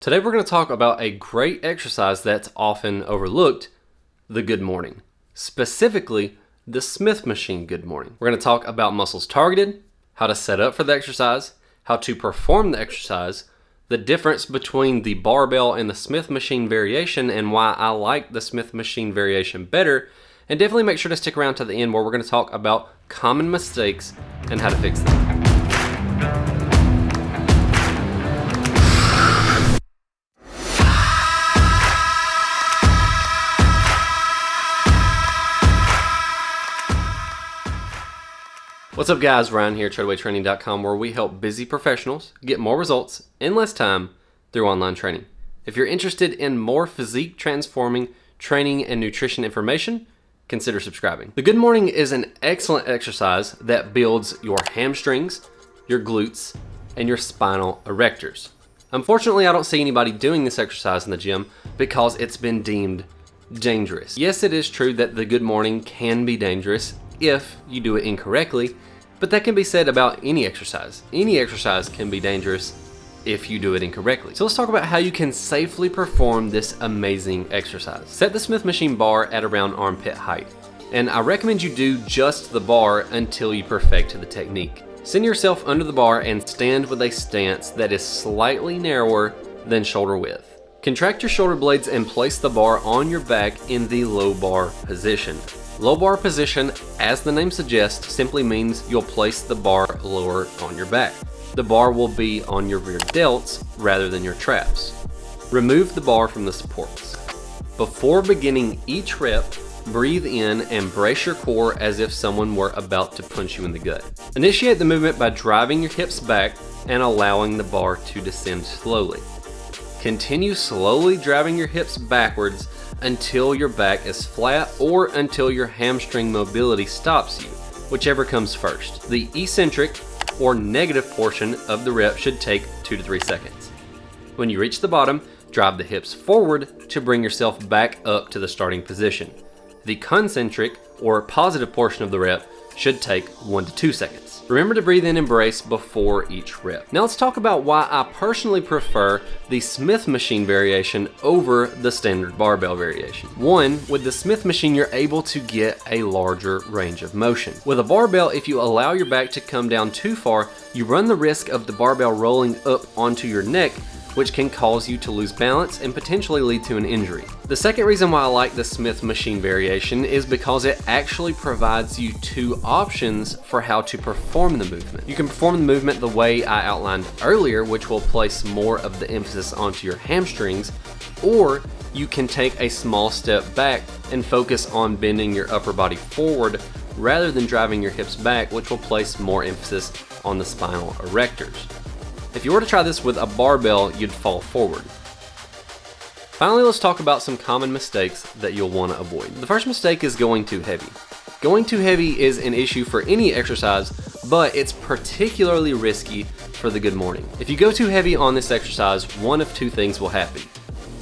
Today we're going to talk about a great exercise that's often overlooked, the good morning. Specifically, the Smith machine good morning. We're going to talk about muscles targeted, how to set up for the exercise, how to perform the exercise, the difference between the barbell and the Smith machine variation and why I like the Smith machine variation better, and definitely make sure to stick around to the end where we're going to talk about common mistakes and how to fix them. What's up guys, Ryan here at TreadawayTraining.com, where we help busy professionals get more results in less time through online training. If you're interested in more physique transforming training and nutrition information, consider subscribing. The good morning is an excellent exercise that builds your hamstrings, your glutes, and your spinal erectors. Unfortunately, I don't see anybody doing this exercise in the gym because it's been deemed dangerous. Yes, it is true that the good morning can be dangerous if you do it incorrectly, but that can be said about any exercise. Any exercise can be dangerous if you do it incorrectly. So let's talk about how you can safely perform this amazing exercise. Set the Smith machine bar at around armpit height, and I recommend you do just the bar until you perfect the technique. Send yourself under the bar and stand with a stance that is slightly narrower than shoulder width. Contract your shoulder blades and place the bar on your back in the low bar position. Low bar position, as the name suggests, simply means you'll place the bar lower on your back. The bar will be on your rear delts rather than your traps. Remove the bar from the supports. Before beginning each rep, breathe in and brace your core as if someone were about to punch you in the gut. Initiate the movement by driving your hips back and allowing the bar to descend slowly. Continue slowly driving your hips backwards until your back is flat or until your hamstring mobility stops you, whichever comes first. The eccentric or negative portion of the rep should take 2 to 3 seconds. When you reach the bottom, drive the hips forward to bring yourself back up to the starting position. The concentric or positive portion of the rep should take 1 to 2 seconds. Remember to breathe in and brace before each rep. Now let's talk about why I personally prefer the Smith machine variation over the standard barbell variation. One, with the Smith machine, you're able to get a larger range of motion. With a barbell, if you allow your back to come down too far, you run the risk of the barbell rolling up onto your neck, which can cause you to lose balance and potentially lead to an injury. The second reason why I like the Smith machine variation is because it actually provides you 2 options for how to perform the movement. You can perform the movement the way I outlined earlier, which will place more of the emphasis onto your hamstrings, or you can take a small step back and focus on bending your upper body forward rather than driving your hips back, which will place more emphasis on the spinal erectors. If you were to try this with a barbell, you'd fall forward. Finally, let's talk about some common mistakes that you'll want to avoid. The first mistake is going too heavy. Going too heavy is an issue for any exercise, but it's particularly risky for the good morning. If you go too heavy on this exercise, one of 2 things will happen.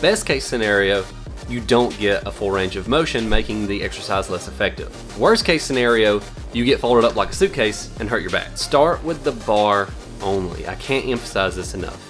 Best case scenario, you don't get a full range of motion, making the exercise less effective. Worst case scenario, you get folded up like a suitcase and hurt your back. Start with the bar only. I can't emphasize this enough.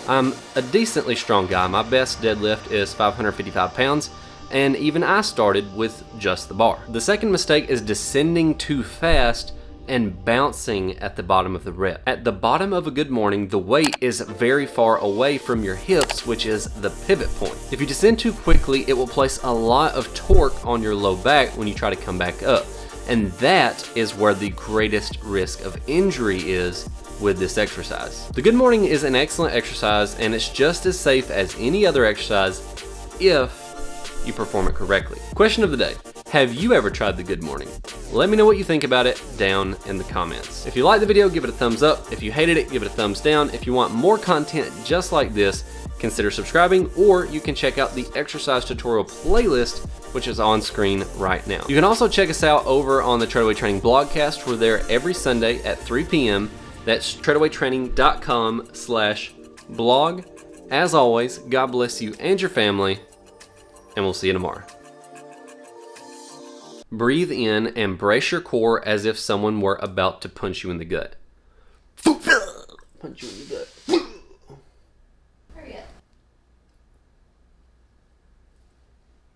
I'm a decently strong guy. My best deadlift is 555 pounds, and even I started with just the bar. The second mistake is descending too fast and bouncing at the bottom of the rep. At the bottom of a good morning, the weight is very far away from your hips, which is the pivot point. If you descend too quickly, it will place a lot of torque on your low back when you try to come back up. And that is where the greatest risk of injury is with this exercise. The good morning is an excellent exercise, and it's just as safe as any other exercise if you perform it correctly. Question of the day: have you ever tried the good morning? Let me know what you think about it down in the comments. If you liked the video, give it a thumbs up. If you hated it, give it a thumbs down. If you want more content just like this, consider subscribing, or you can check out the exercise tutorial playlist, which is on screen right now. You can also check us out over on the Treadaway Training Blogcast. We're there every Sunday at 3 p.m. That's treadawaytraining.com/blog. As always, God bless you and your family, and we'll see you tomorrow. Breathe in and brace your core as if someone were about to punch you in the gut. Punch you in the gut. Hurry up.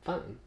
fine.